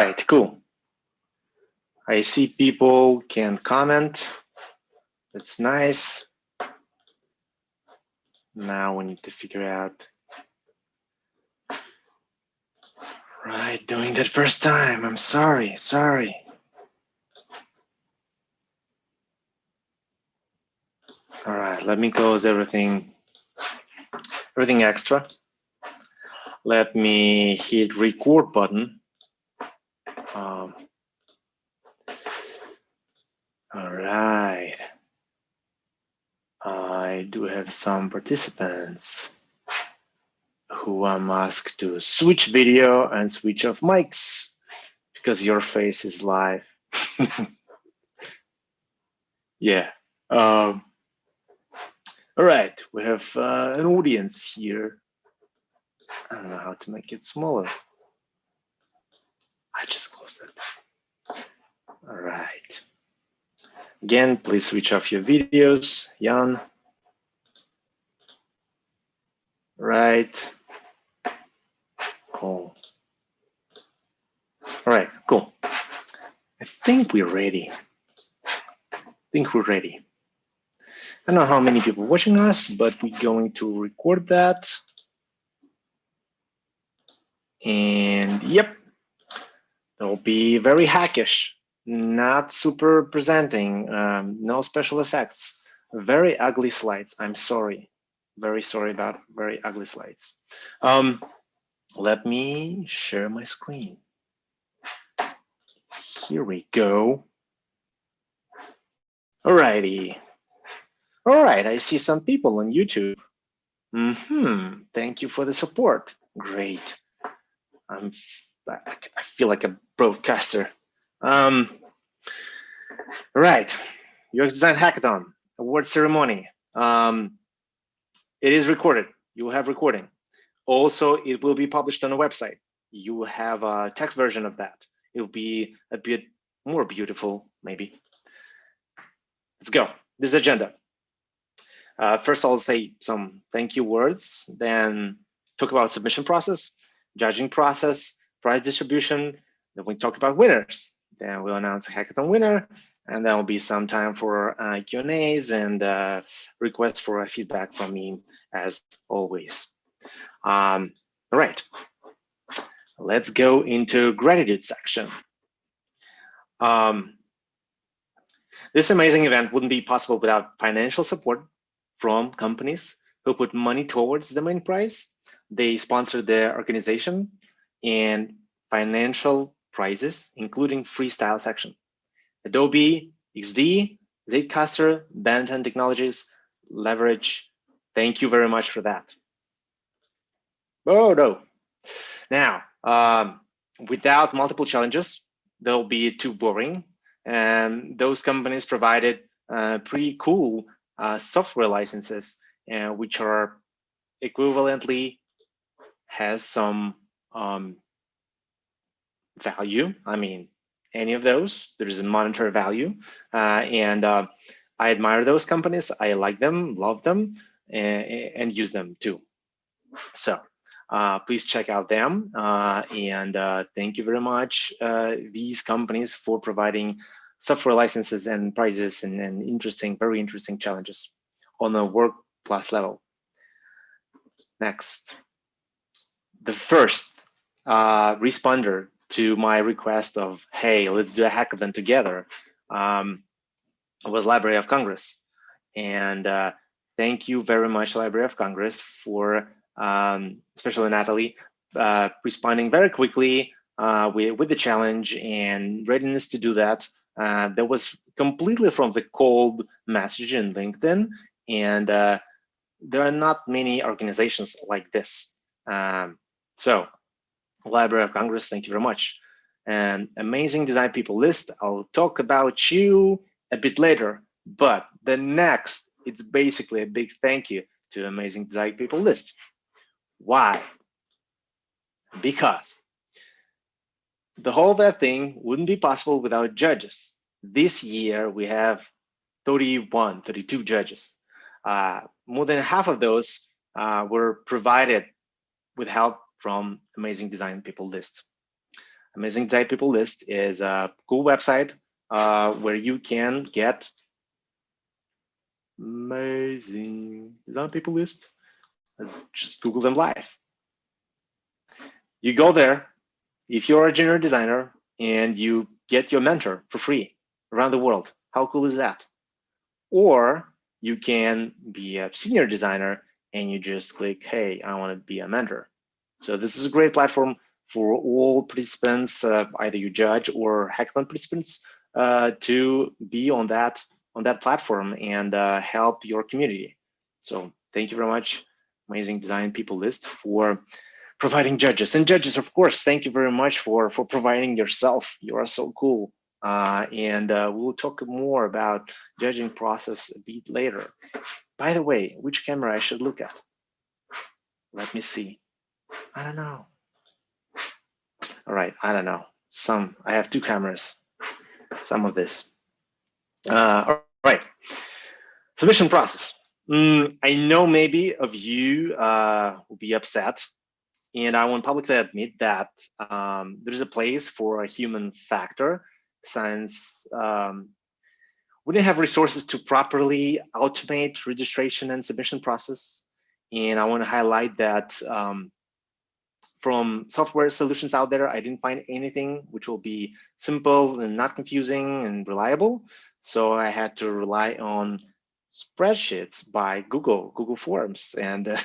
right, cool. I see people can comment. That's nice. Now we need to figure out. Right, doing that first time. I'm sorry. All right, let me close everything extra. Let me hit record button. All right. I do have some participants who I'm asked to switch video and switch off mics because your face is live. Yeah. All right, we have an audience here. I don't know how to make it smaller. I just closed it. All right. Again, please switch off your videos, Jan. Right. Cool. All right, cool. I think we're ready. I don't know how many people watching us, but we're going to record that. And yep, it'll be very hackish, not super presenting, no special effects, very ugly slides. I'm sorry, very sorry about very ugly slides. Let me share my screen. Here we go. Alrighty. All right, I see some people on YouTube. Thank you for the support. Great. I'm back. I feel like a broadcaster. Right, UX Design Hackathon award ceremony. It is recorded. You will have recording. Also, it will be published on a website. You will have a text version of that. It will be a bit more beautiful, maybe. Let's go. This agenda. First, I'll say some thank you words, then talk about submission process, judging process, prize distribution. Then we talk about winners. Then we'll announce a hackathon winner, and there will be some time for Q&As and requests for feedback from me, as always. All right, let's go into gratitude section. This amazing event wouldn't be possible without financial support from companies who put money towards the main prize. They sponsor their organization and financial prizes, including freestyle section. Adobe, XD, Zadecaster, Bantam Technologies, Leverage. Thank you very much for that. Oh, no. Now, without multiple challenges, they'll be too boring. And those companies provided pretty cool software licenses, which are equivalently has some value. I mean, any of those, there's a monetary value. And I admire those companies. I like them, love them, and use them too. So please check out them. And thank you very much, these companies, for providing software licenses and prizes and very interesting challenges on a world class level. Next, the first responder to my request of, hey, let's do a hackathon together, was Library of Congress. And thank you very much, Library of Congress, for, especially Natalie, responding very quickly with the challenge and readiness to do that. That was completely from the cold message in LinkedIn. And there are not many organizations like this. So Library of Congress, thank you very much. And amazing design people list, I'll talk about you a bit later, but the next, it's basically a big thank you to amazing design people list. Why? Because the whole of that thing wouldn't be possible without judges. This year, we have 32 judges. More than half of those were provided with help from amazing design people list. Amazing Design People List is a cool website where you can get amazing design people list. Let's just Google them live. You go there if you're a junior designer and you get your mentor for free around the world. How cool is that? Or you can be a senior designer and you just click, hey, I want to be a mentor. So this is a great platform for all participants, either you judge or hackathon participants, to be on that platform and help your community. So thank you very much, Amazing Design People List, for providing judges. And judges, of course, thank you very much for providing yourself. You are so cool. And we'll talk more about judging process a bit later. By the way, which camera I should look at? Let me see. I don't know. All right, I don't know. I have two cameras. Some of this. All right. Submission process. I know maybe of you will be upset, and I want publicly admit that there's a place for a human factor, since we didn't have resources to properly automate registration and submission process. And I want to highlight that from software solutions out there, I didn't find anything which will be simple and not confusing and reliable. So I had to rely on spreadsheets by Google Forms, and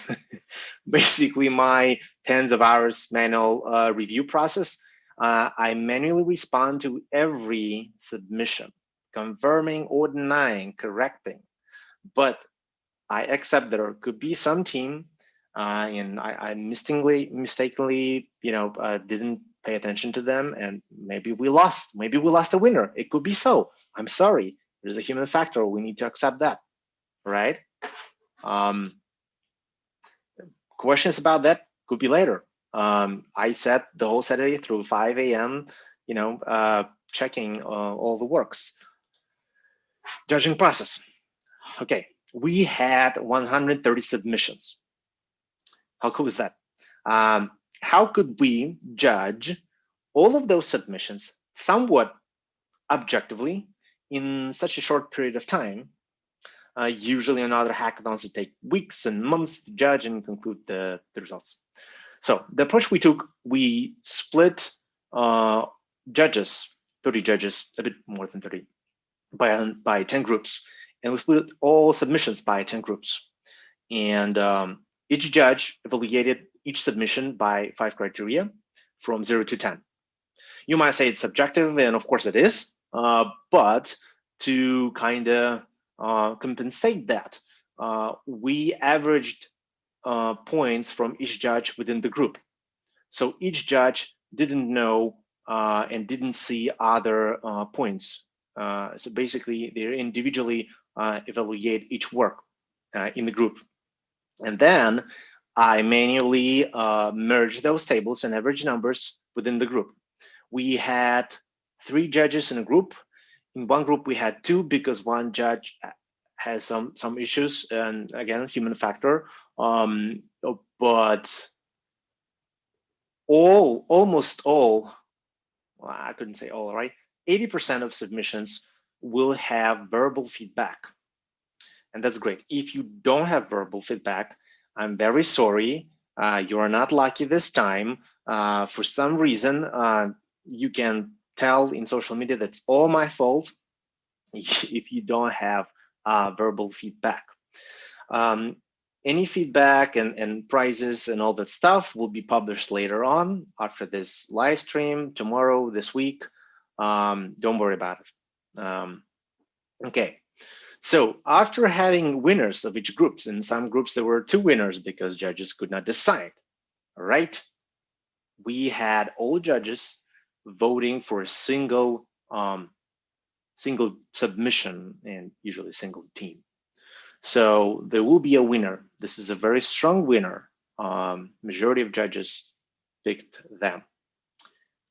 basically my tens of hours manual review process. I manually respond to every submission, confirming or denying, correcting. But I accept there could be some team, and I mistakenly, didn't pay attention to them, and maybe we lost a winner. It could be so. I'm sorry. There's a human factor. We need to accept that, right? Questions about that could be later. I sat the whole Saturday through 5 a.m., checking all the works. Judging process. Okay, we had 130 submissions. How cool is that? How could we judge all of those submissions somewhat objectively in such a short period of time? Usually on other hackathons, it takes weeks and months to judge and conclude the results. So the approach we took, we split judges, 30 judges, a bit more than 30, by 10 groups. And we split all submissions by 10 groups. And each judge evaluated each submission by 5 criteria from 0 to 10. You might say it's subjective, and of course it is, but to kind of compensate that, we averaged points from each judge within the group. So each judge didn't know and didn't see other points. So basically, they individually evaluate each work in the group. And then I manually merged those tables and average numbers within the group. We had 3 judges in a group. In one group, we had 2 because one judge has some issues, and again, human factor. But almost all, well, I couldn't say all, right? 80% of submissions will have verbal feedback. And that's great. If you don't have verbal feedback, I'm very sorry. You are not lucky this time. For some reason, you can tell in social media that's all my fault if you don't have verbal feedback. Any feedback and prizes and all that stuff will be published later on after this live stream, tomorrow, this week. Don't worry about it. Okay. So after having winners of each groups, in some groups there were 2 winners because judges could not decide, all right? We had all judges voting for a single submission and usually single team. So there will be a winner. This is a very strong winner. Majority of judges picked them.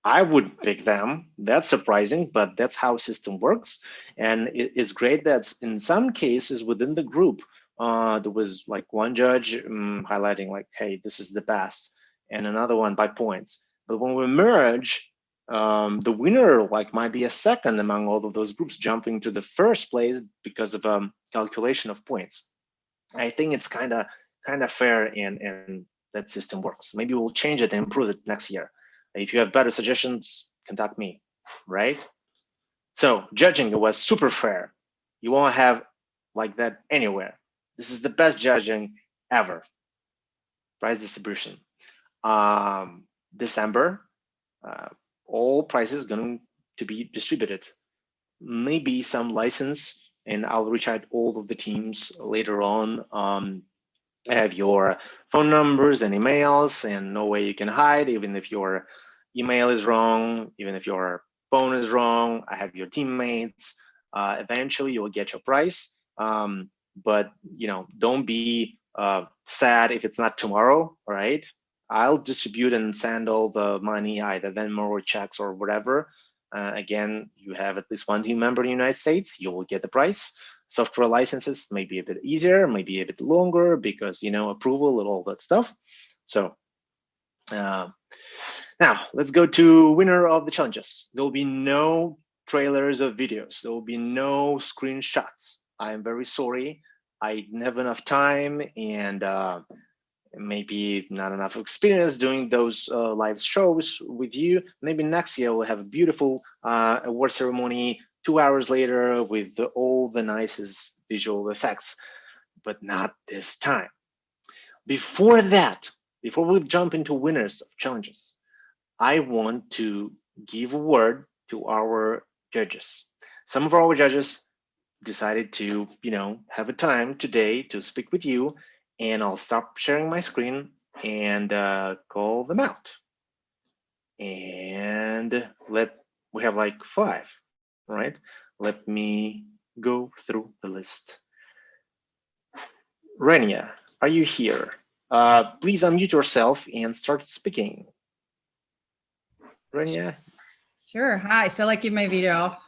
I wouldn't pick them. That's surprising, but that's how system works. And it's great that in some cases within the group, there was like one judge highlighting like, hey, this is the best, and another one by points. But when we merge, The winner might be a second among all of those groups jumping to the first place because of calculation of points. I think it's kind of fair, and that system works. Maybe we'll change it and improve it next year. If you have better suggestions, contact me, right? So judging, it was super fair. You won't have like that anywhere. This is the best judging ever. Price distribution. December, all prices going to be distributed. Maybe some license, and I'll reach out all of the teams later on. I have your phone numbers and emails, and no way you can hide, even if your email is wrong, even if your phone is wrong. I have your teammates. Eventually, you will get your price. But don't be sad if it's not tomorrow. All right, I'll distribute and send all the money, either Venmo or checks or whatever. Again, you have at least one team member in the United States, you will get the price. Software licenses may be a bit easier, maybe a bit longer because, approval and all that stuff. So now let's go to winner of the challenges. There will be no trailers of videos. There will be no screenshots. I am very sorry. I didn't have enough time, and maybe not enough experience doing those live shows with you. Maybe next year we'll have a beautiful award ceremony 2 hours later with all the nicest visual effects, but not this time. Before that, before we jump into winners of challenges, I want to give a word to our judges. Some of our judges decided to, have a time today to speak with you, and I'll stop sharing my screen and call them out. And we have 5, right? Let me go through the list. Renia, are you here? Please unmute yourself and start speaking. Renia? Sure. Hi. So keep my video off.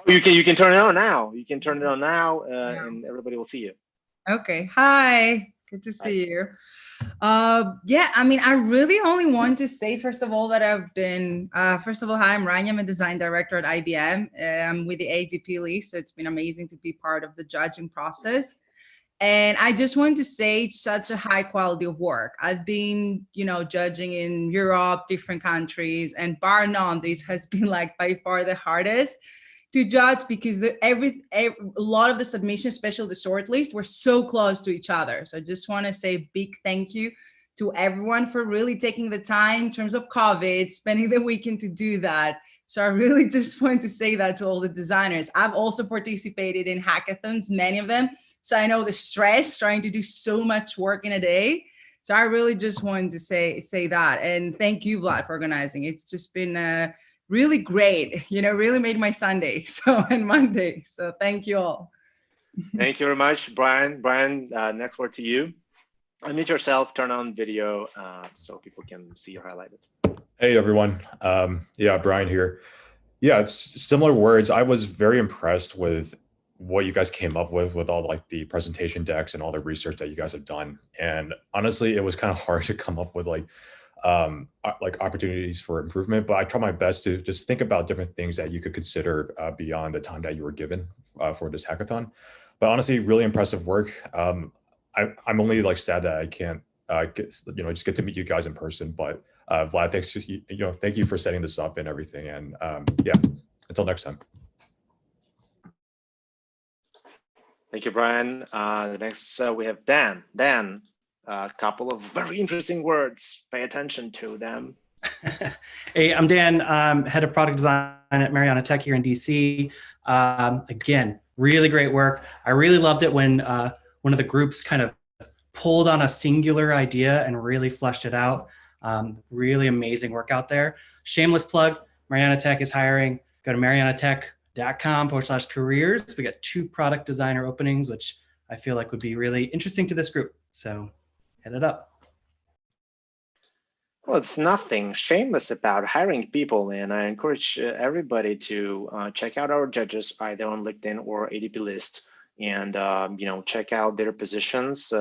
You can turn it on now. You can turn it on now, and everybody will see you. Okay. Hi. Good to see you. Yeah, I really only want to say, first of all, that I've been, first of all, hi, I'm Rania. I'm a design director at IBM. I'm with the ADP list, so it's been amazing to be part of the judging process. And I just want to say it's such a high quality of work. I've been, judging in Europe, different countries, and bar none, this has been by far the hardest to judge because a lot of the submissions, especially the short list, were so close to each other. So I just want to say a big thank you to everyone for really taking the time in terms of COVID, spending the weekend to do that. So I really just want to say that to all the designers. I've also participated in hackathons, many of them. So I know the stress trying to do so much work in a day. So I really just wanted to say that. And thank you, Vlad, for organizing. It's just been really great, really made my Sunday and Monday. So thank you all. Thank you very much, Brian. Brian, next word to you. Unmute yourself, turn on video so people can see your highlighted. Hey, everyone. Yeah, Brian here. Yeah, it's similar words. I was very impressed with what you guys came up with all the presentation decks and all the research that you guys have done. And honestly, it was kind of hard to come up with opportunities for improvement, but I try my best to just think about different things that you could consider beyond the time that you were given for this hackathon. But honestly, really impressive work. I'm only sad that I can't just get to meet you guys in person. But Vlad, thanks. Thank you for setting this up and everything. And yeah, until next time. Thank you, Brian. Next, we have Dan. Dan, a couple of very interesting words. Pay attention to them. Hey, I'm Dan. I'm head of product design at Mariana Tech here in DC. Again, really great work. I really loved it when one of the groups kind of pulled on a singular idea and really fleshed it out. Really amazing work out there. Shameless plug, Mariana Tech is hiring. Go to marianatech.com/careers. We got 2 product designer openings, which I feel like would be really interesting to this group. So head it up. Well, it's nothing shameless about hiring people, and I encourage everybody to check out our judges either on LinkedIn or ADP list, and check out their positions.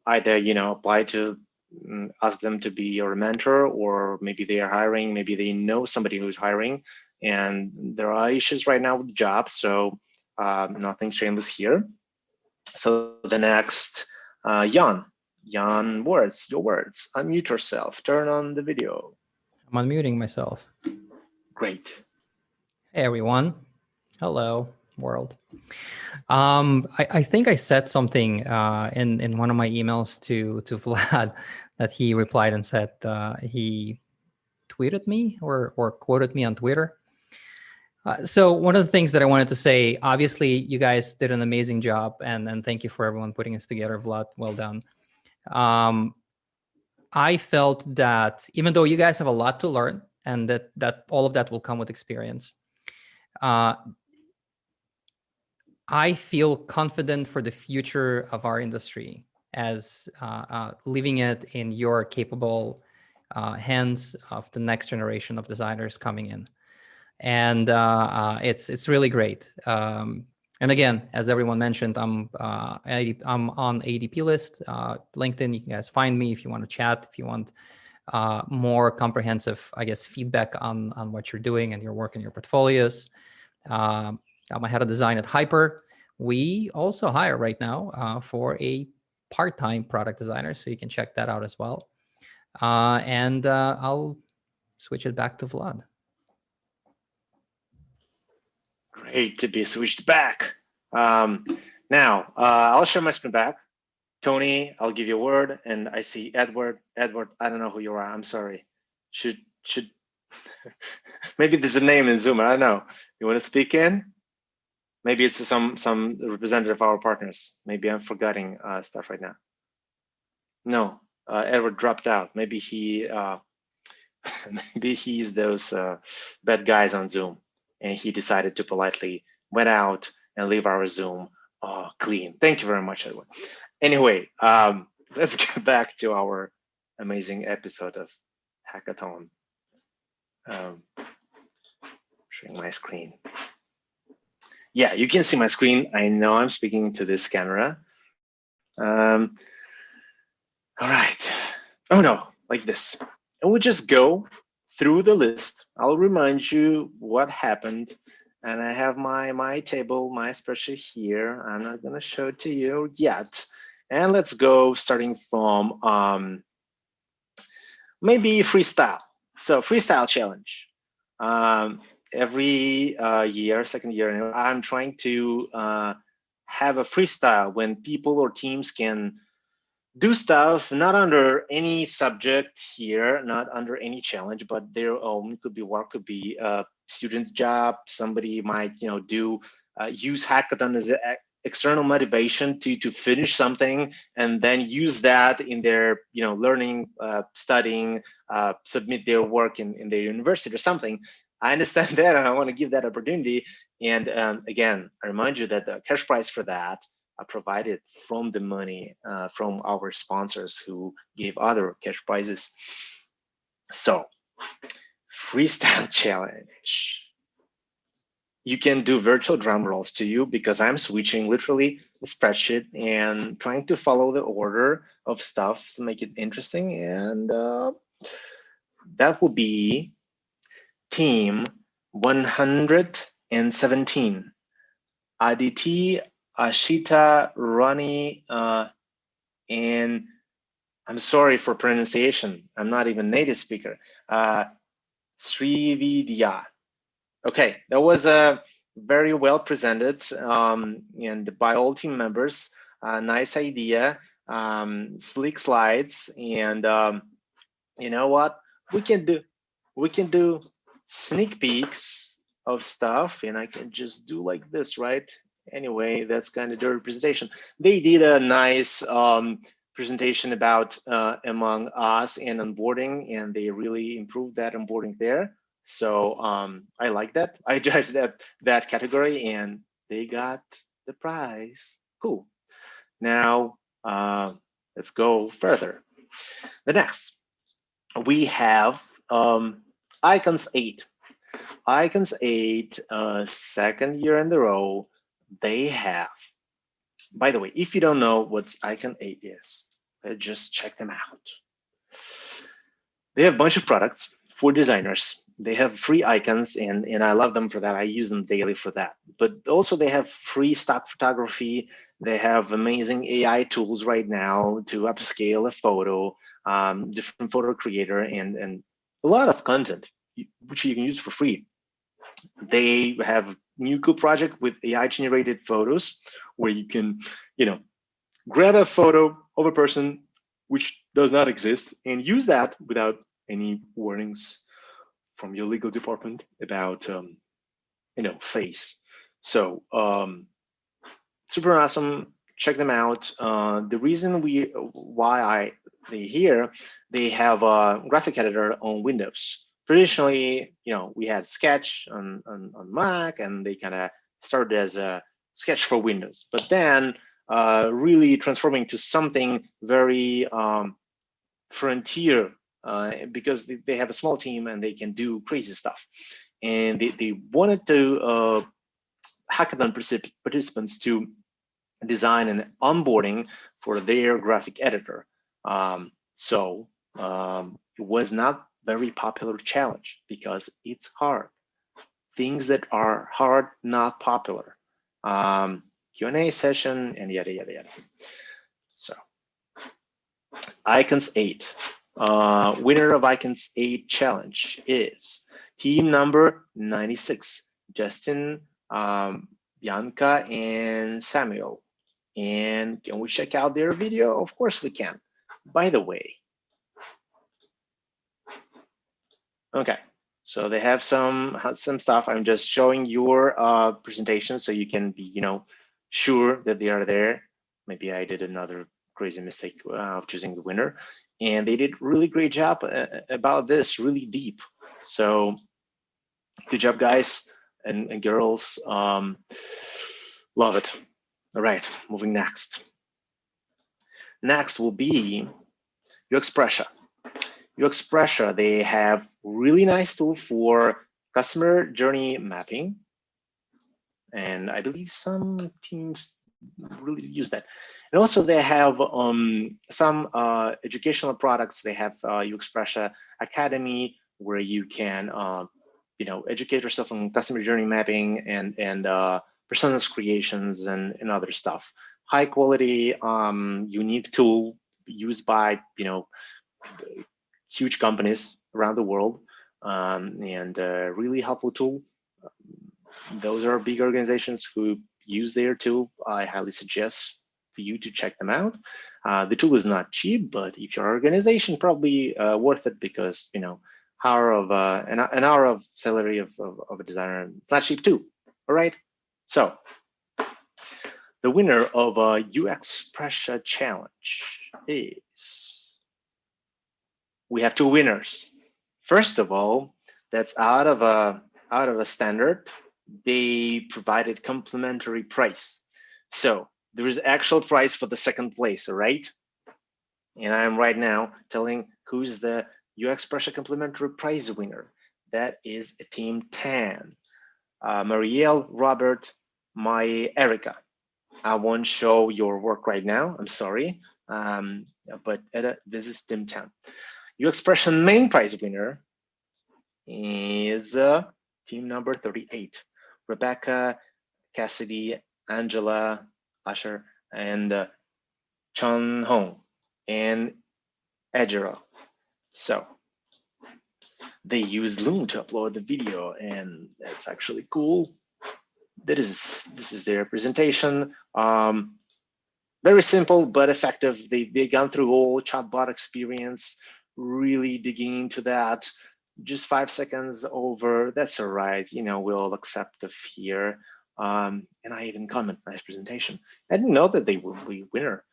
Either apply to ask them to be your mentor, or maybe they are hiring, maybe they know somebody who's hiring, and there are issues right now with jobs, so nothing shameless here. So the next, Jan, your words, unmute yourself, turn on the video. I'm unmuting myself. Great. Hey, everyone. Hello, world. I think I said something in one of my emails to Vlad that he replied and said he tweeted me or quoted me on Twitter. So one of the things that I wanted to say, obviously, you guys did an amazing job, and thank you for everyone putting this together, Vlad. Well done. I felt that even though you guys have a lot to learn, and that all of that will come with experience, I feel confident for the future of our industry as leaving it in your capable hands of the next generation of designers coming in. And it's really great. And again, as everyone mentioned, I'm on ADP list, LinkedIn. You can guys find me if you want to chat, if you want more comprehensive, I guess, feedback on what you're doing and your work and your portfolios. I'm a head of design at Hyper. We also hire right now for a part-time product designer, so you can check that out as well. And I'll switch it back to Vlad. Great to be switched back. Now, I'll share my screen back. Tony, I'll give you a word, and I see Edward. Edward, I don't know who you are. I'm sorry. Should maybe there's a name in Zoom. I don't know. You want to speak in? Maybe it's some representative of our partners. Maybe I'm forgetting stuff right now. No, Edward dropped out. Maybe he maybe he's those bad guys on Zoom, and he decided to politely went out and leave our Zoom clean. Thank you very much, Edward. Anyway, let's get back to our amazing episode of Hackathon. Sharing my screen. Yeah, you can see my screen. I know I'm speaking to this camera. All right. Oh no, like this. And we'll just go through the list. I'll remind you what happened. And I have my table, my spreadsheet here. I'm not gonna show it to you yet. And let's go starting from maybe freestyle. So freestyle challenge. Every year, second year, I'm trying to have a freestyle when people or teams can do stuff not under any subject here, not under any challenge, but their own. Could be work, could be a student's job. Somebody might, do use Hackathon as an external motivation to finish something, and then use that in their learning, studying, submit their work in their university or something. I understand that, and I want to give that opportunity. And again, I remind you that the cash prize for that are provided from the money from our sponsors who gave other cash prizes. So, freestyle challenge. You can do virtual drum rolls to you, because I'm switching literally the spreadsheet and trying to follow the order of stuff to make it interesting. And that will be team 117. Aditi, Ashita, Ronnie, and I'm sorry for pronunciation. I'm not even native speaker. Srividya. Okay, that was very well presented and by all team members. Nice idea, slick slides, and you know what? We can do sneak peeks of stuff, and I can just do like this, right? Anyway, that's kind of the presentation. They did a nice presentation about Among Us and onboarding, and they really improved that onboarding there. So I like that. I judged that category, and they got the prize. Cool. Now let's go further. The next, we have Icons 8. Icons 8, second year in a row, they have. By the way, if you don't know what Icon 8 is, just check them out. They have a bunch of products for designers. They have free icons, and I love them for that. I use them daily for that. But also they have free stock photography. They have amazing AI tools right now to upscale a photo, different photo creator, and a lot of content which you can use for free. They have a new cool project with AI generated photos where you can, grab a photo of a person which does not exist and use that without any warnings from your legal department about face. So super awesome. Check them out. The reason they here, they have a graphic editor on Windows. Traditionally, we had Sketch on Mac, and they kind of started as a Sketch for Windows, but then really transforming to something very frontier, because they have a small team and they can do crazy stuff. And they wanted to hackathon participants to design an onboarding for their graphic editor. It was not very popular challenge because it's hard. Things that are hard, not popular. Q&A session and yada, yada, yada. So Icons 8. Winner of Icons 8 challenge is team number 96, Justin, Bianca, and Samuel. And can we check out their video? Of course we can. By the way, okay, so they have some stuff. I'm just showing your presentation so you can be, sure that they are there. Maybe I did another crazy mistake of choosing the winner, and they did really great job about this, really deep. So good job, guys and girls. Love it. All right, moving next. Next will be UXpressia. UXpressia, they have really nice tool for customer journey mapping. And I believe some teams really use that. And also they have some educational products. They have UXpressia Academy, where you can educate yourself on customer journey mapping and personas creations and other stuff. High quality, unique tool used by huge companies around the world, and really helpful tool. Those are big organizations who use their tool. I highly suggest for you to check them out. The tool is not cheap, but if your organization, probably worth it, because an hour of salary of a designer, it's not cheap too. All right. So the winner of a UXpressia challenge is, we have two winners. First of all, that's out of a standard. They provided complimentary prize. So there is actual prize for the second place, all right? And I'm right now telling who's the UXpressia complimentary prize winner. That is team 10. Marielle, Robert, Erica. I won't show your work right now, I'm sorry. But this is team 10. UXpressia main prize winner is team number 38. Rebecca, Cassidy, Angela, Asher, and Chun Hong, and Ejiro. So they used Loom to upload the video, and that's actually cool. This is their presentation. Very simple but effective. They gone through all chatbot experience, really digging into that. Just 5 seconds over, that's all right. We'll accept the fear. And I even comment, nice presentation. I didn't know that they will be winner.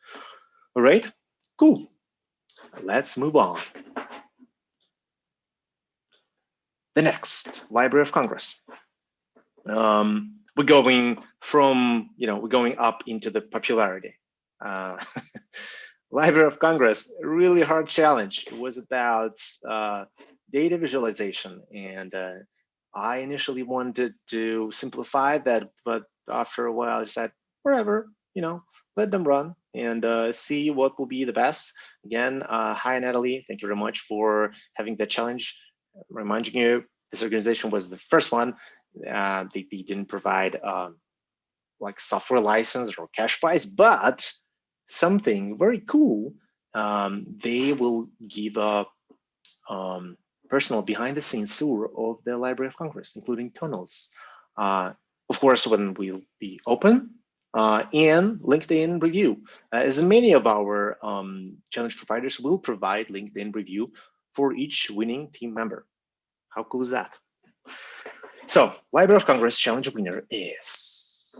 All right, cool. Let's move on. The next, Library of Congress. We're going up into the popularity. Library of Congress, really hard challenge. It was about data visualization, and I initially wanted to simplify that, but after a while I said, whatever, let them run. and see what will be the best. Again, hi Natalie, thank you very much for having the challenge. Reminding you, this organization was the first one. They didn't provide like software license or cash prize, but something very cool. They will give a personal behind the scenes tour of the Library of Congress, including tunnels. Of course, when we'll be open, and LinkedIn review. As many of our challenge providers will provide LinkedIn review for each winning team member. How cool is that? So, Library of Congress challenge winner is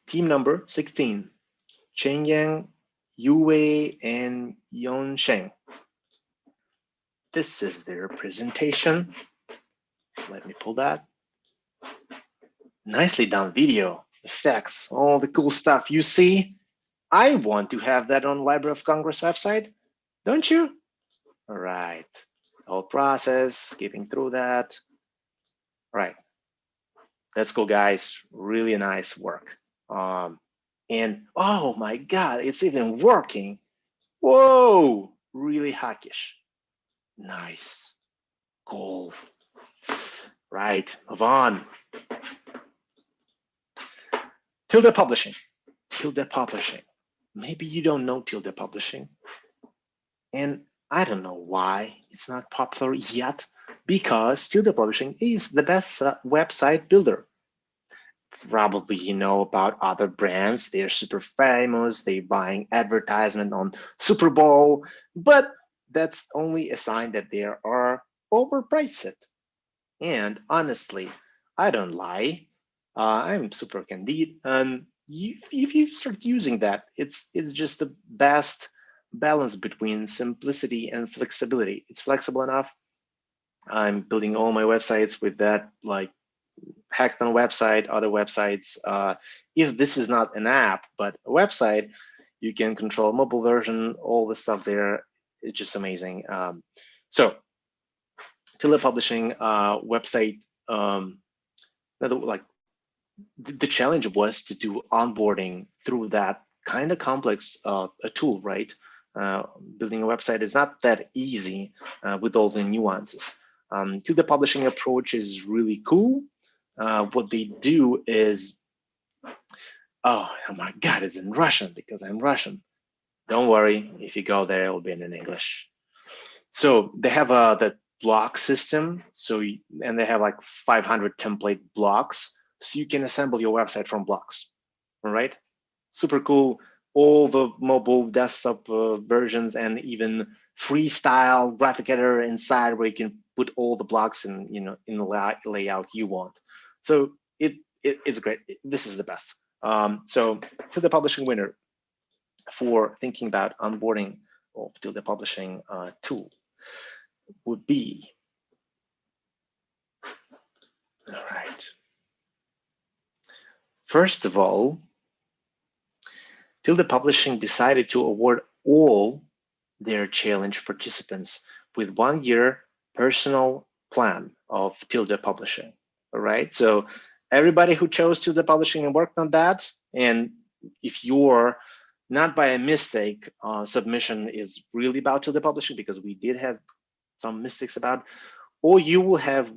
team number 16, Chen-Yang, Yue, and Yonsheng. This is their presentation. Let me pull that. Nicely done video, effects, all the cool stuff you see. I want to have that on Library of Congress website, don't you? All right, whole process, skipping through that. All right, let's go, guys. Really nice work. And oh my God, it's even working. Whoa, really hackish. Nice, cool. Right, move on. Tilde Publishing. Tilde Publishing. Maybe you don't know Tilde Publishing. And I don't know why it's not popular yet, because Tilde Publishing is the best website builder. Probably you know about other brands. They're super famous. They're buying advertisement on Super Bowl, but that's only a sign that they are overpriced. And honestly, I don't lie. I'm super candid, and if you start using that, it's just the best balance between simplicity and flexibility. It's flexible enough. I'm building all my websites with that, like Hackathon website, other websites. If this is not an app but a website, you can control mobile version, all the stuff there. It's just amazing. So Tilde Publishing website, like the challenge was to do onboarding through that kind of complex a tool, right? Building a website is not that easy with all the nuances. Tilde Publishing approach is really cool. What they do is, oh my God, it's in Russian because I'm Russian. Don't worry, if you go there, it will be in English. So they have the block system. And they have like 500 template blocks. So you can assemble your website from blocks, all right? Super cool. All the mobile desktop versions, and even freestyle graphic editor inside where you can put all the blocks in, in the layout you want. So it's great. This is the best. So Tilde Publishing winner for thinking about onboarding of Tilde Publishing tool would be, all right. First of all, Tilde Publishing decided to award all their challenge participants with 1 year personal plan of Tilde Publishing. All right. So everybody who chose Tilde Publishing and worked on that, and if you're not by a mistake, submission is really about Tilde Publishing, because we did have some mistakes about, or you will have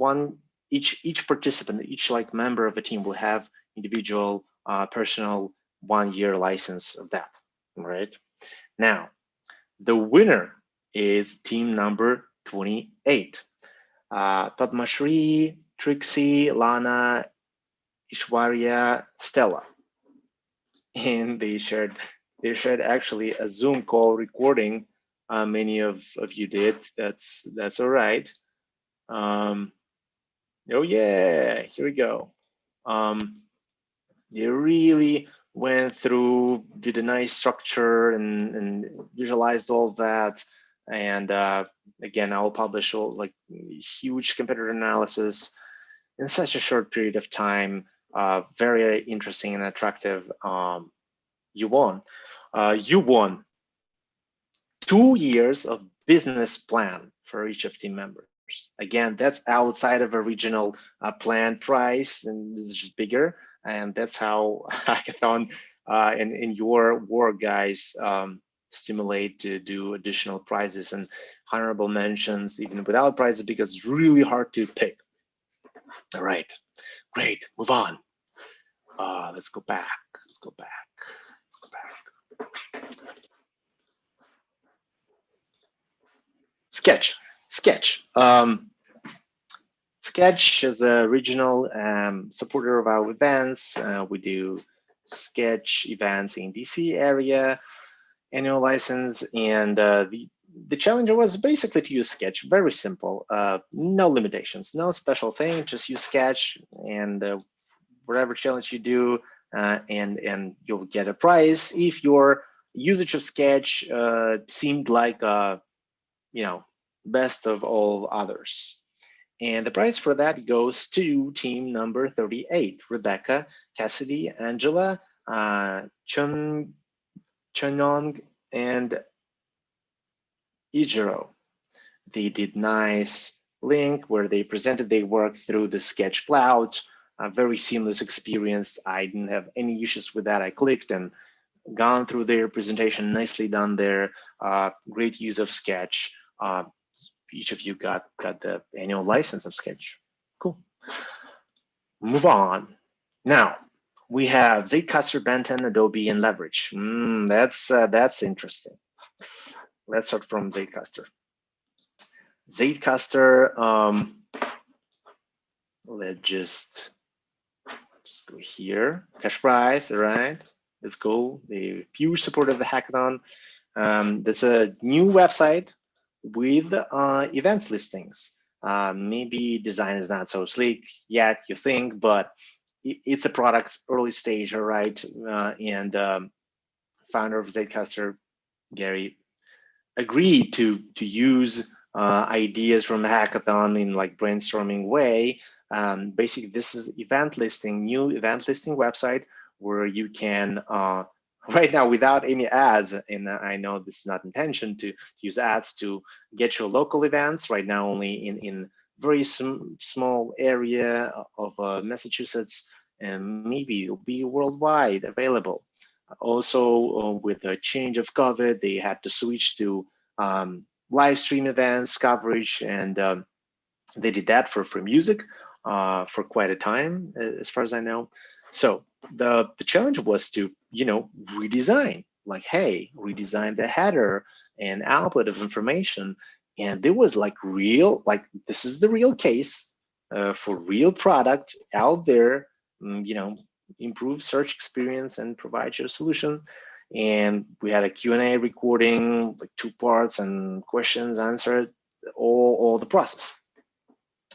each participant, each like member of a team will have individual personal 1 year license of that. All right. Now, the winner is team number 28. Padmashri, Trixie, Lana, Ishwarya, Stella. And they shared actually a Zoom call recording. Many of you did. That's all right. Oh yeah, here we go. They really went through, did a nice structure and visualized all that. And again, I'll publish all like huge competitor analysis in such a short period of time. Very interesting and attractive. You won. You won 2 years of business plan for each of team members. Again, that's outside of original planned price, and it's just bigger. And that's how Hackathon and your work, guys, stimulate to do additional prizes and honorable mentions, even without prizes, because it's really hard to pick. All right, great, move on. Let's go back. Let's go back. Let's go back. Sketch. Sketch is a regional supporter of our events. We do Sketch events in DC area, annual license, and the challenge was basically to use Sketch. Very simple, no limitations, no special thing. Just use Sketch, and whatever challenge you do, and you'll get a prize if your usage of Sketch seemed like best of all others. And the prize for that goes to team number 38, Rebecca, Cassidy, Angela, Chunong, and Ijiro. They did nice link where they presented their work through the Sketch Cloud. A very seamless experience. I didn't have any issues with that. I clicked and gone through their presentation, nicely done there. Great use of Sketch. Each of you got the annual license of Sketch. Cool. Move on. Now we have Zadecaster, Benton, Adobe, and Leverage. That's interesting. Let's start from Zadecaster. Zadecaster. Let's just go here. Cash prize, all right? It's cool. The huge support of the hackathon. There's a new website with events listings. Maybe design is not so sleek yet, you think, but it's a product early stage, all right? And founder of Zadecaster, Gary, agreed to use ideas from the hackathon in like brainstorming way. Basically, this is event listing, new event listing website where you can right now without any ads, and I know this is not intention to use ads to get your local events right now only in very small area of Massachusetts, and maybe it'll be worldwide available. Also, with the change of COVID, they had to switch to live stream events coverage, and they did that for music for quite a time, as far as I know. So the challenge was to redesign, like, hey, redesign the header and output of information, and there was like this is the real case for real product out there. Improve search experience and provide your solution. And we had a Q&A recording, like 2 parts, and questions answered, all the process.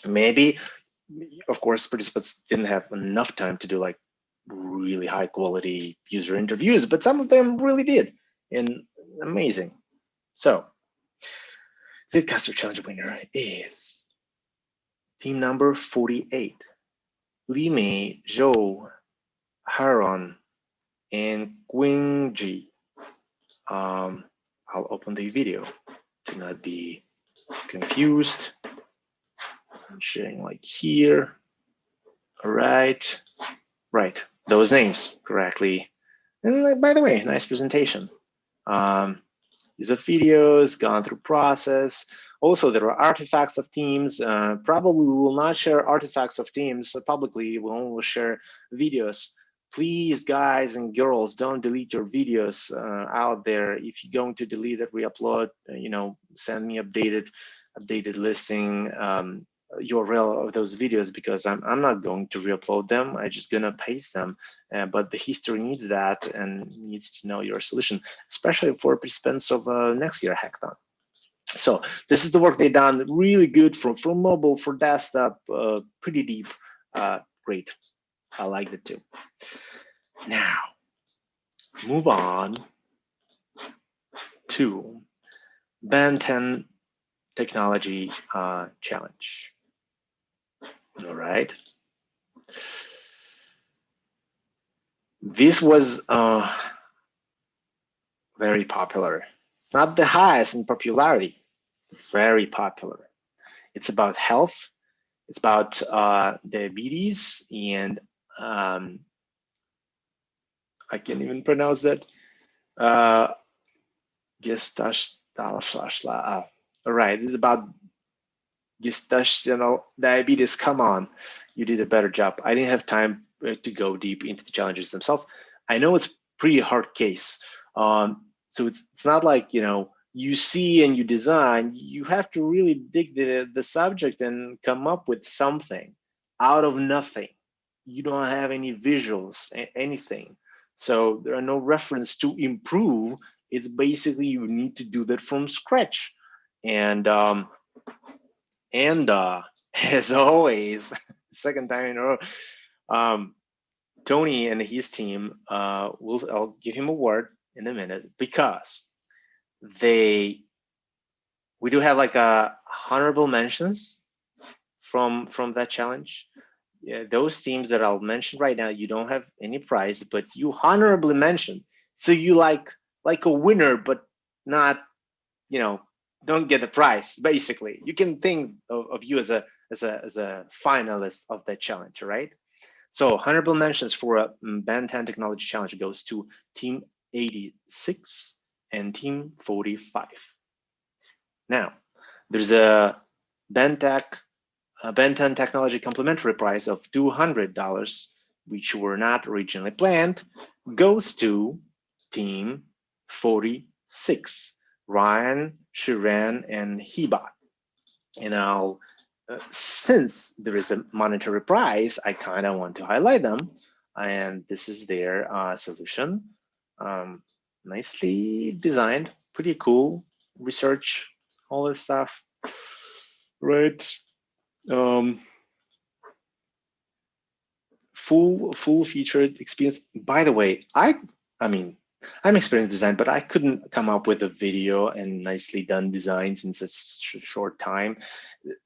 Maybe, of course, participants didn't have enough time to do like really high quality user interviews, but some of them really did, and amazing. So Zadecaster Challenge winner is team number 48, Lime, Zhou, Haron, and Qingji. I'll open the video to not be confused. I'm sharing like here. All right, those names correctly. And by the way, nice presentation. Use of videos, gone through process. Also, there are artifacts of teams. Probably we will not share artifacts of teams publicly. We'll only share videos. Please, guys and girls, don't delete your videos out there. If you're going to delete it, re-upload, send me updated listing URL of those videos, because I'm not going to re-upload them. I'm just gonna paste them. But the history needs that and needs to know your solution, especially for participants of next year hackathon. So this is the work they've done. Really good for mobile, for desktop, pretty deep. Great. I liked it too. Now, move on to Ben 10 Technology Challenge. All right. This was very popular. It's not the highest in popularity, very popular. It's about health. It's about diabetes, and I can't even pronounce that. All right, this is about gestational diabetes. Come on, you did a better job. I didn't have time to go deep into the challenges themselves. I know it's pretty hard case. So it's not like, you see and you design. You have to really dig the subject and come up with something out of nothing. You don't have any visuals, anything. So there are no reference to improve. It's basically you need to do that from scratch. And as always, second time in a row, Tony and his team, I'll give him a word in a minute, because we do have like a honorable mentions from that challenge. Yeah, those teams that I'll mention right now, you don't have any prize, but you honorably mentioned. So you like a winner, but not, don't get the prize. Basically, you can think of you as a finalist of that challenge, right? So honorable mentions for a Ben 10 Technology Challenge goes to Team 86 and Team 45. Now, there's a Ben 10 Technology Complimentary Prize of $200, which were not originally planned, goes to Team 46, Ryan, Shiran, and Hiba. And since there is a monetary prize, I kind of want to highlight them. And this is their solution. Nicely designed, pretty cool. Research, all this stuff. Right. Full featured experience. By the way, I mean, I'm experienced design, but I couldn't come up with a video and nicely done designs in such a short time.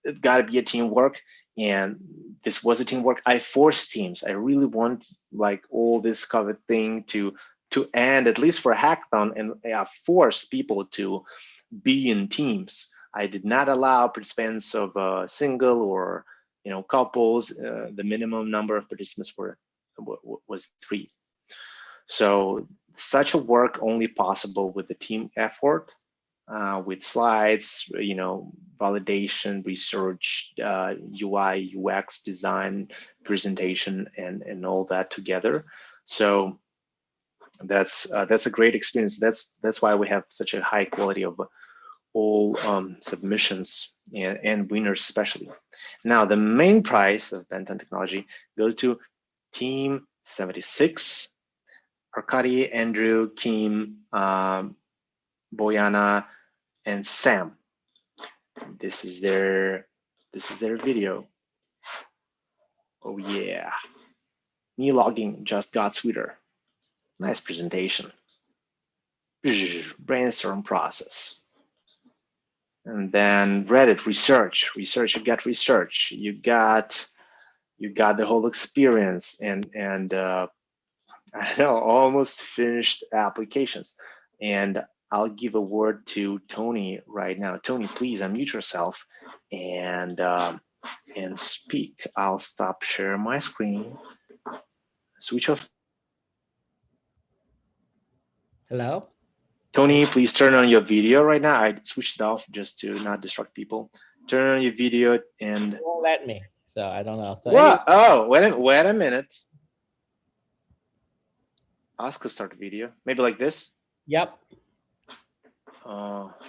It got to be a teamwork, and this was a teamwork. I forced teams. I really want like all this covered thing to end, at least for a hackathon, and force people to be in teams. I did not allow participants of a single or couples. The minimum number of participants was 3. So such a work only possible with the team effort, with slides, validation, research, UI, UX, design, presentation, and all that together. So that's a great experience. That's why we have such a high quality of all submissions and winners especially. Now, the main prize of Ben 10 Technology goes to Team 76, Arkady, Andrew, Kim, Boyana, and Sam. This is their video. Oh yeah. Me logging just got sweeter. Nice presentation. Brainstorm process. And then Reddit research. You got research. You got the whole experience, and I know, almost finished applications. And I'll give a word to Tony right now. Tony, please unmute yourself and speak. I'll stop sharing my screen. Switch off. Hello? Tony, please turn on your video right now. I switched it off just to not distract people. Turn on your video and. It won't let me, so I don't know. So what? Oh, wait a minute. Ask to start a video. Maybe like this. Yep.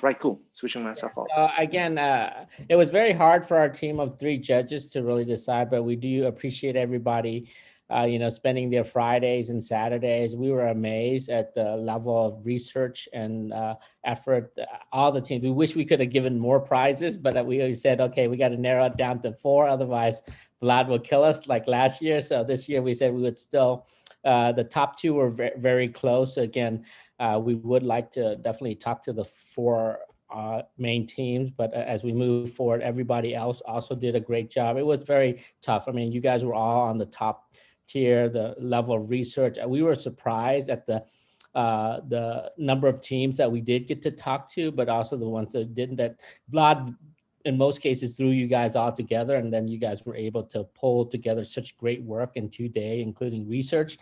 Right, cool. Switching myself off. Again, it was very hard for our team of 3 judges to really decide, but we do appreciate everybody, spending their Fridays and Saturdays. We were amazed at the level of research and effort. All the teams. We wish we could have given more prizes, but we always said, okay, we got to narrow it down to 4. Otherwise, Vlad will kill us like last year. So this year we said we would still. The top 2 were very close. Again, we would like to definitely talk to the 4 main teams, but as we move forward, everybody else also did a great job. It was very tough. I mean, you guys were all on the top tier, the level of research. We were surprised at the number of teams that we did get to talk to, but also the ones that didn't. That Vlad in most cases threw you guys all together, and then you guys were able to pull together such great work in 2 days, including research.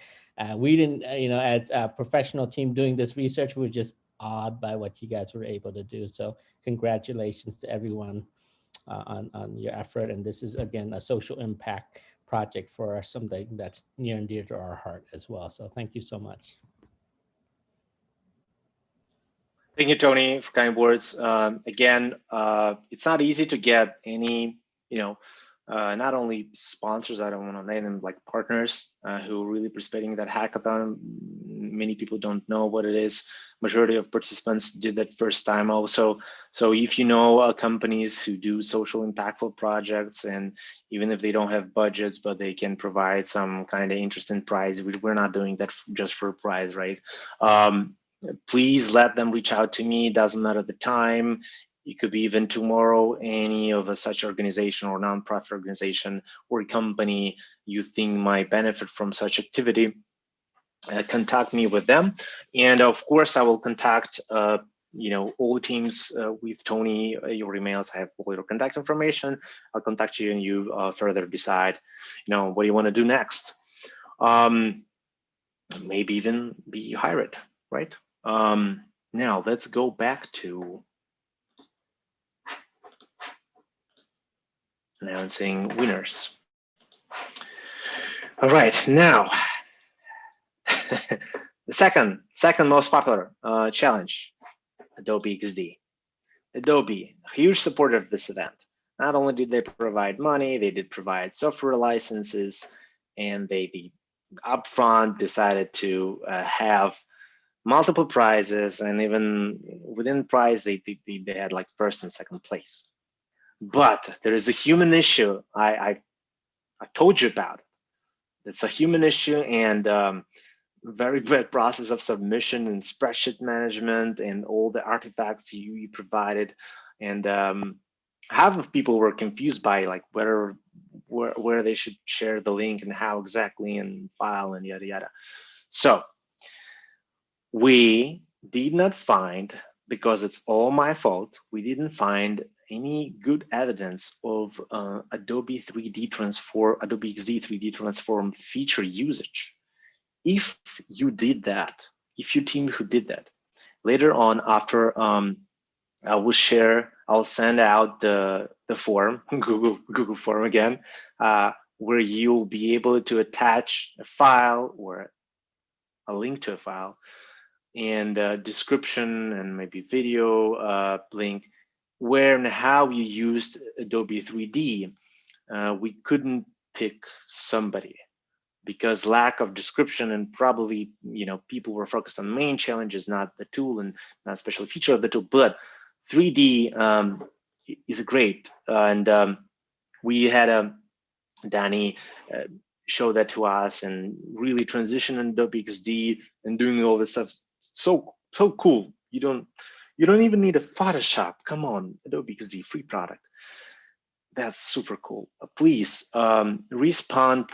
We didn't, as a professional team doing this research, we were just awed by what you guys were able to do. So congratulations to everyone on your effort. And this is, again, a social impact project for us, something that's near and dear to our heart as well. So thank you so much. Thank you, Tony, for kind words. Again, it's not easy to get any, not only sponsors, I don't want to name them, like partners who are really participating in that hackathon. Many people don't know what it is. Majority of participants did that first time also. So if you know companies who do social impactful projects, and even if they don't have budgets, but they can provide some kind of interesting prize, we're not doing that just for a prize, right? Please let them reach out to me. Doesn't matter the time. It could be even tomorrow. Any of a such organization or nonprofit organization or company you think might benefit from such activity, contact me with them. And of course, I will contact all the teams with Tony. Your emails, I have all your contact information. I'll contact you, and you further decide, what you want to do next. Maybe even be hired, right? Now let's go back to announcing winners. All right, now the second most popular challenge, Adobe XD. Adobe, a huge supporter of this event. Not only did they provide money, they did provide software licenses, and they upfront decided to have multiple prizes, and even within prize, they had like first and second place. But there is a human issue I told you about. It's a human issue, and very bad process of submission and spreadsheet management and all the artifacts you provided. And half of people were confused by like where they should share the link and how exactly, and file and yada yada. So we did not find, because it's all my fault, we didn't find any good evidence of Adobe XD 3D Transform feature usage. If you did that, if your team who did that, later on after I'll send out the form, Google form again, where you'll be able to attach a file or a link to a file, and description and maybe video link where and how you used Adobe 3D. We couldn't pick somebody because lack of description, and probably people were focused on main challenges, not the tool and not special feature of the tool. But 3D is great, and we had Danny show that to us and really transition in Adobe XD and doing all this stuff. So cool. You don't even need a Photoshop. Come on, Adobe XD, free product. That's super cool. Please respond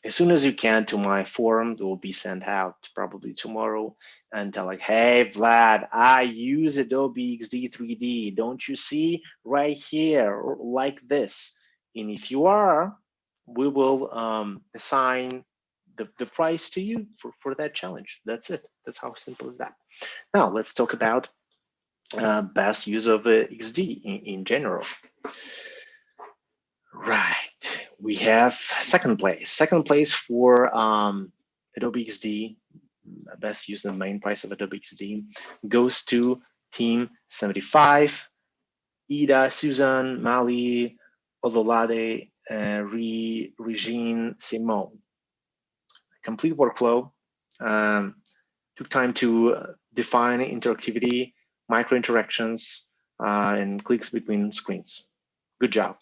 as soon as you can to my forum. It will be sent out probably tomorrow, and tell like, hey Vlad, I use Adobe XD 3D. Don't you see right here, or like this? And if you are, we will assign the prize to you for that challenge. That's it. That's how simple is that. Now let's talk about best use of XD in general. Right, we have second place for Adobe XD. Best use of the main prize of Adobe XD goes to Team 75, Ida, Susan, Mali, Ololade, Regine, Simone. Complete workflow. Took time to define interactivity, micro interactions, and clicks between screens. Good job.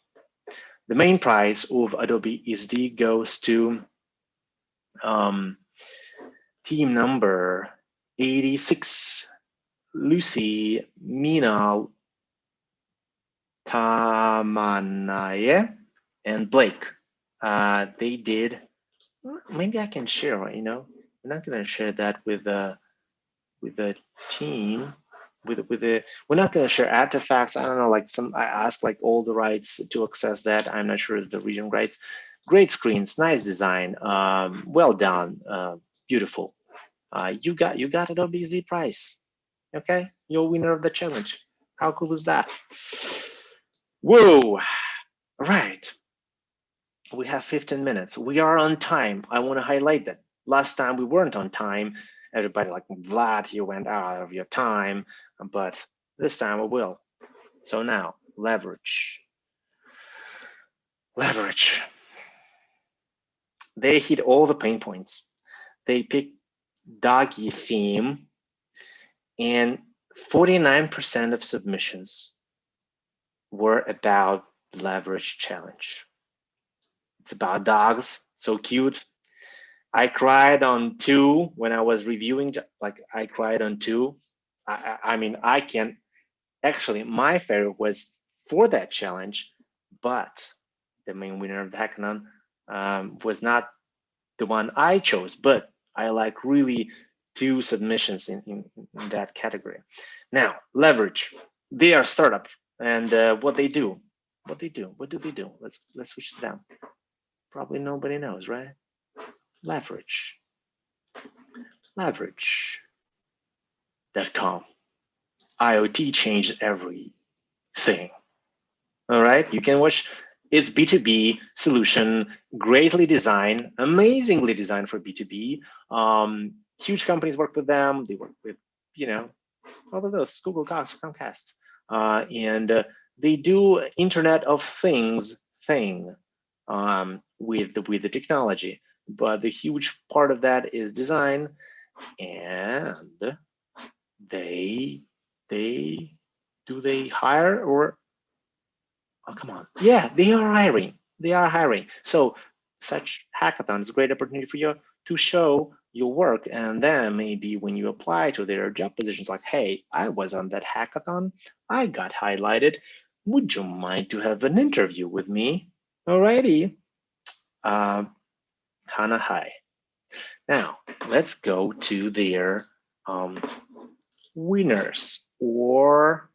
The main prize of Adobe XD goes to team number 86, Lucy, Mina, Tamanaye, and Blake. They did. Maybe I can share. I'm not going to share that with the team, we're not going to share artifacts. I don't know, like I asked like all the rights to access that. I'm not sure if the region rights. Great screens, nice design, well done, beautiful. You got it on BZ price. Okay, you're winner of the challenge. How cool is that? Whoa! All right, we have 15 minutes. We are on time. I want to highlight that. Last time we weren't on time. Everybody like, Vlad, you went out of your time, but this time we will. So now, leverage. Leverage. They hit all the pain points. They picked doggy theme, and 49% of submissions were about leverage challenge. It's about dogs, so cute. I cried on 2 when I was reviewing, like I cried on 2. I mean, I can, actually my favorite was for that challenge, but the main winner of the hackathon was not the one I chose, but I like really 2 submissions in that category. Now, leverage, they are startup, and what they do, what do they do? Let's switch to them. Probably nobody knows, right? Leverage. Leverage.com. IoT changed everything. All right, you can watch. It's B2B solution, greatly designed, amazingly designed for B2B. Huge companies work with them. They work with, all of those, Google, Cox, Comcast, and they do Internet of Things thing with the technology. But the huge part of that is design, and they hire or, oh, come on. Yeah, they are hiring. So such hackathon is a great opportunity for you to show your work. And then maybe when you apply to their job positions, like, hey, I was on that hackathon, I got highlighted. Would you mind to have an interview with me? Alrighty. Hana Hai. Now, let's go to their winners or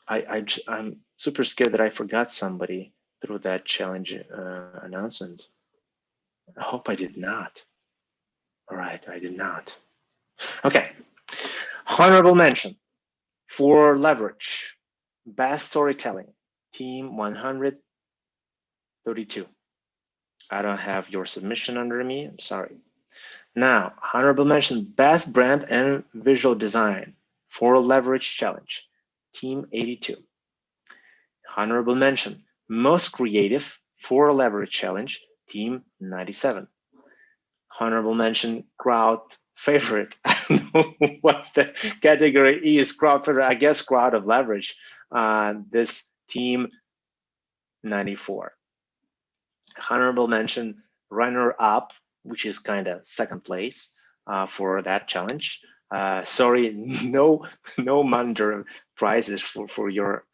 I'm super scared that I forgot somebody through that challenge announcement. I hope I did not. All right, I did not. Okay. Honorable mention for leverage, best storytelling, team 132. I don't have your submission under me. I'm sorry. Now, honorable mention, best brand and visual design for leverage challenge, team 82. Honorable mention, most creative for leverage challenge, team 97. Honorable mention, crowd favorite. I don't know what the category is. Crowd favorite, I guess crowd of leverage. This team 94. Honorable mention, runner up, which is kind of second place for that challenge. Sorry, no Munder prizes for your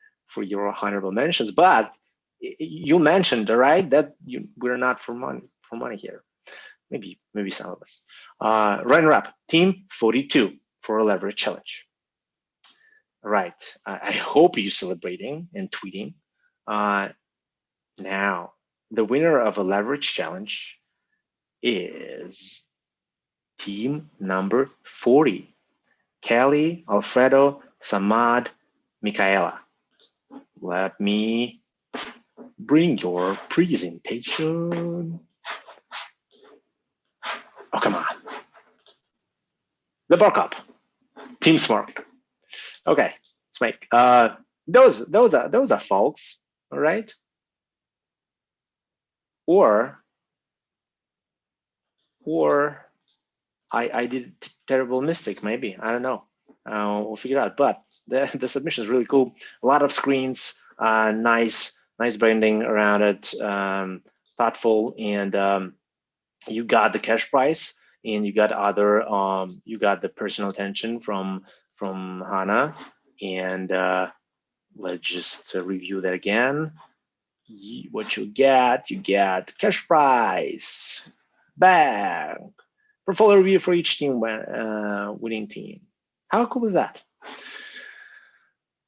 honorable mentions, but you mentioned, right, that we're not for money here. Maybe some of us. Runner up, team 42 for a leverage challenge. Right. I hope you're celebrating and tweeting. Now, the winner of a leverage challenge is team number 40. Kelly, Alfredo, Samad, Michaela. Let me bring your presentation. Oh, come on. The bar cup. Team SMAK. Okay, SMAK. Those are folks, all right? Or I did a terrible mistake, maybe. I don't know. We'll figure it out. But the submission is really cool. A lot of screens, nice branding around it, thoughtful, and you got the cash prize, and you got other you got the personal attention from Hana, and let's just review that again. What you get cash prize, bag, portfolio review for each team winning team. How cool is that?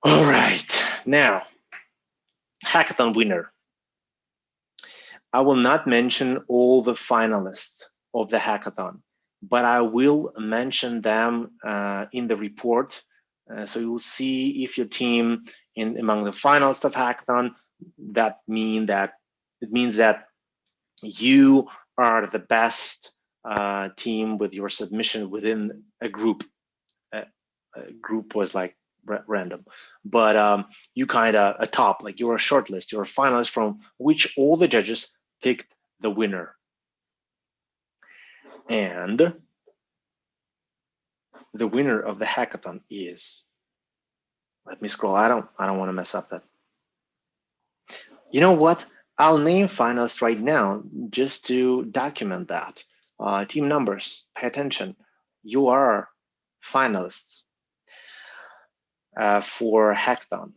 All right, now, hackathon winner. I will not mention all the finalists of the hackathon, but I will mention them in the report. So you'll see if your team among the finalists of hackathon, it means that you are the best team with your submission within a group. A group was like random, but you kind of a top, like you're a shortlist, you're a finalist from which all the judges picked the winner. And the winner of the hackathon is, let me scroll. I don't want to mess up that. You know what? I'll name finalists right now just to document that. Team numbers, pay attention. You are finalists for hackathon.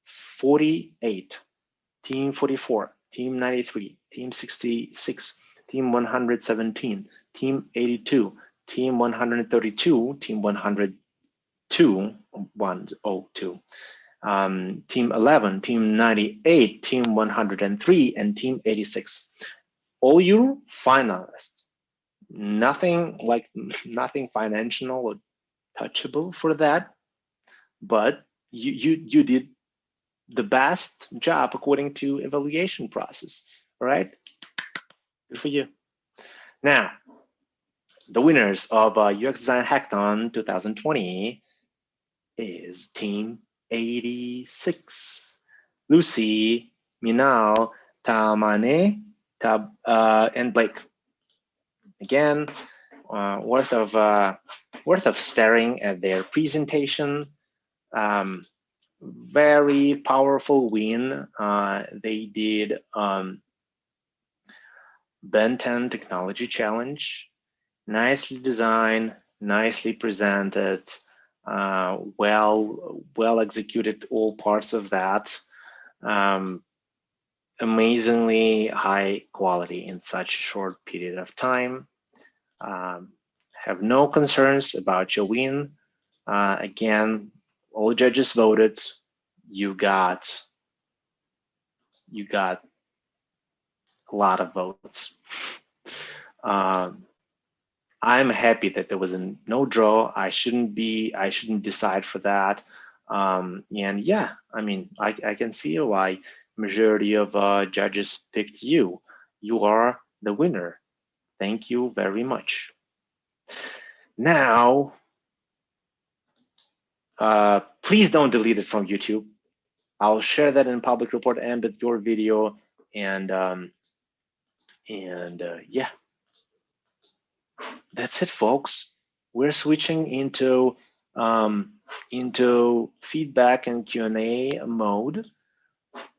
48, team 44, team 93, team 66, team 117, team 82, team 132, team 102, 102, team 11, team 98, team 103, and team 86. All you finalists. Nothing financial or touchable for that, but you did the best job according to evaluation process. All right, good for you. Now, the winners of UX Design Hackathon 2020 is Team 86. Lucy, Minal, Tamane, and Blake. Again, worth of staring at their presentation. Very powerful win. They did Ben 10 Technology Challenge. Nicely designed, nicely presented, well executed all parts of that. Amazingly high quality in such a short period of time. Have no concerns about your win. Again, all judges voted. You got a lot of votes. I'm happy that there was no draw. I shouldn't decide for that. And yeah, I mean, I can see why majority of judges picked you. You are the winner. Thank you very much. Now, please don't delete it from YouTube. I'll share that in public report and with your video. And yeah, that's it, folks. We're switching into feedback and Q&A mode.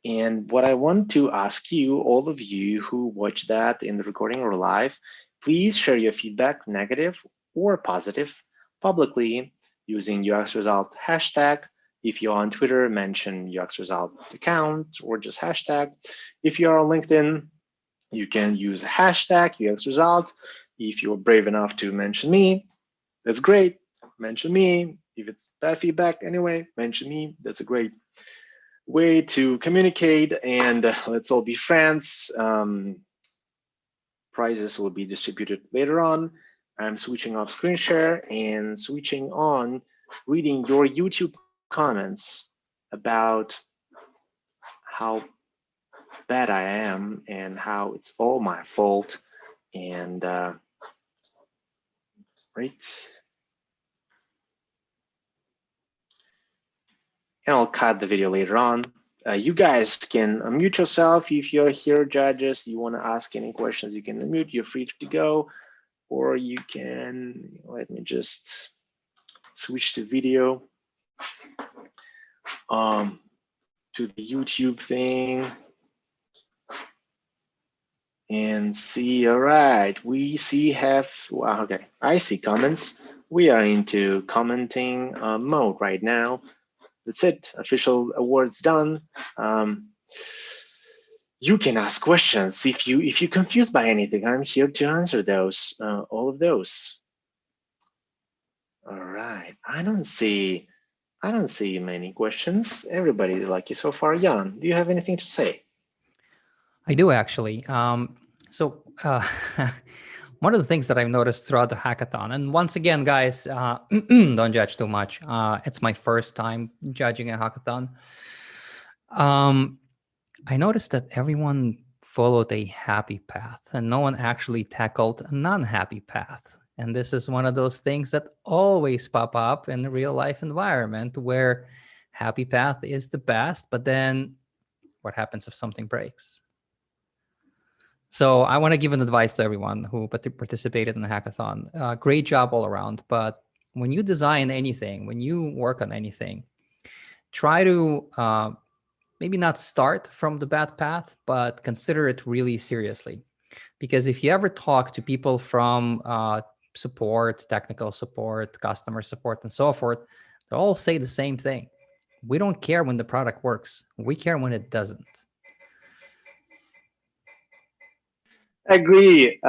And what I want to ask you, all of you who watch that in the recording or live, please share your feedback, negative or positive, publicly using UX Result hashtag. If you're on Twitter, mention UX Result account or just hashtag. If you're on LinkedIn, you can use hashtag UX Result. If you're brave enough to mention me, that's great. Mention me. If it's bad feedback anyway, mention me. That's a great way to communicate, and let's all be friends. Prizes will be distributed later on. I'm switching off screen share and switching on reading your YouTube comments about how bad I am and how it's all my fault. And right. And I'll cut the video later on. You guys can unmute yourself if you're here, judges. You want to ask any questions, you can unmute. You're free to go, or you can, let me just switch to video, to the YouTube thing, and see. All right, we see wow, okay, I see comments. We are into commenting mode right now. That's it. Official awards done. You can ask questions if you're confused by anything. I'm here to answer those, all of those. All right. I don't see many questions. Everybody lucky so far. Jan, do you have anything to say? I do actually. So one of the things that I've noticed throughout the hackathon, and once again, guys, don't judge too much. It's my first time judging a hackathon. I noticed that everyone followed a happy path and no one actually tackled a non-happy path. And this is one of those things that always pop up in the real life environment where happy path is the best, but then what happens if something breaks? So I want to give an advice to everyone who participated in the hackathon. Great job all around. But when you design anything, when you work on anything, try to maybe not start from the bad path, but consider it really seriously. Because if you ever talk to people from support, technical support, customer support, and so forth, they all say the same thing. We don't care when the product works. We care when it doesn't. Agree.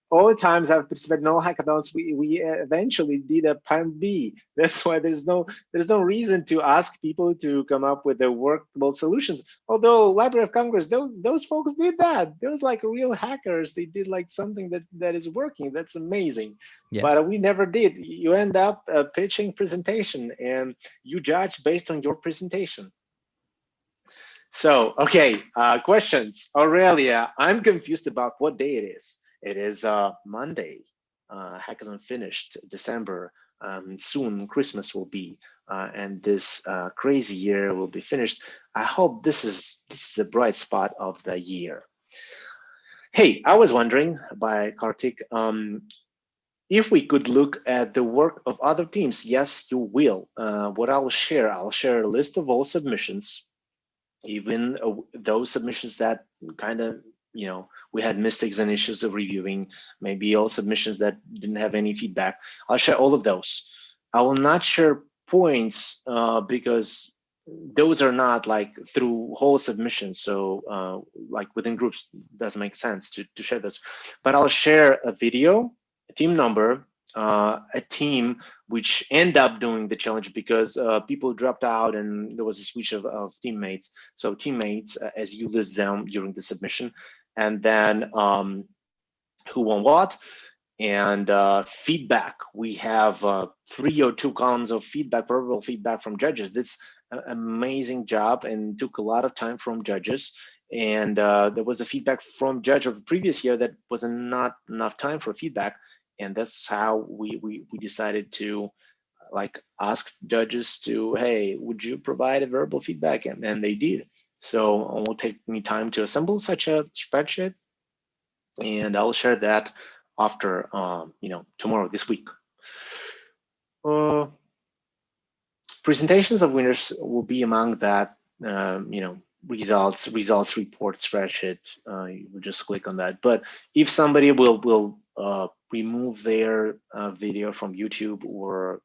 All the times I've participated in all hackathons, we eventually did a plan B. That's why there's no reason to ask people to come up with the workable solutions. Although Library of Congress, those folks did that. Those like real hackers. They did like something that is working. That's amazing. Yeah. But we never did. You end up pitching presentation, and you judge based on your presentation. So, okay, questions. Aurelia, I'm confused about what day it is. It is Monday. Hackathon finished December. Soon Christmas will be, and this crazy year will be finished. I hope this is a bright spot of the year. Hey, I was wondering, by Kartik, if we could look at the work of other teams. Yes, you will. What I'll share a list of all submissions, even those submissions that kind of, we had mistakes and issues of reviewing, maybe all submissions that didn't have any feedback. I'll share all of those. I will not share points because those are not like through whole submissions. So like within groups, doesn't make sense to share those. But I'll share a video, a team number, a team which end up doing the challenge because people dropped out and there was a switch of teammates. So teammates, as you list them during the submission, and then who won what, and feedback. We have 3 or 2 columns of feedback, verbal feedback from judges. That's an amazing job and took a lot of time from judges. And there was a feedback from judge of the previous year that was not enough time for feedback. And that's how we decided to like ask judges to, hey, would you provide a verbal feedback? And then they did. So it will take me time to assemble such a spreadsheet, and I'll share that after tomorrow, this week. Presentations of winners will be among that results report spreadsheet. You will just click on that. But if somebody will remove their video from YouTube, or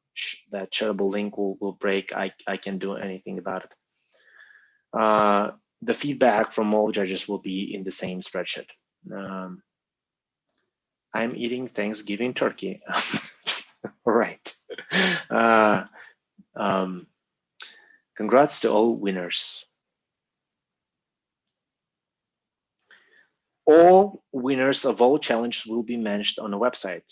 that shareable link will break, I can't do anything about it. The feedback from all judges will be in the same spreadsheet. I'm eating Thanksgiving turkey. All right. Congrats to all winners. All winners of all challenges will be managed on the website,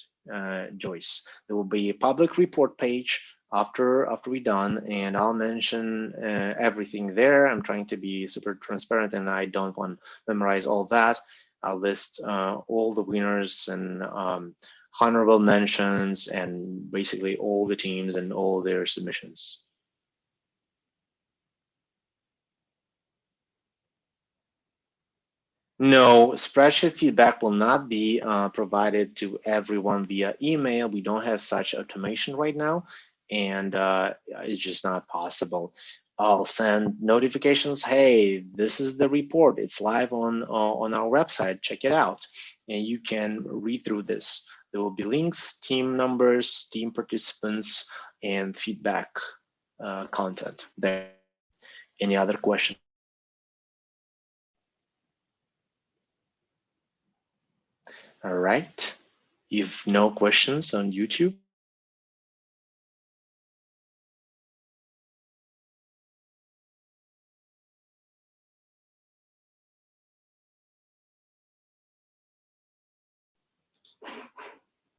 Joyce. There will be a public report page after we're done, and I'll mention everything there. I'm trying to be super transparent, and I don't want to memorize all that. I'll list all the winners and honorable mentions and basically all the teams and all their submissions. No, spreadsheet feedback will not be provided to everyone via email. We don't have such automation right now, and it's just not possible. I'll send notifications. Hey, this is the report. It's live on our website. Check it out, and you can read through this. There will be links, team numbers, team participants, and feedback content there. Any other questions? All right. You've no questions on YouTube?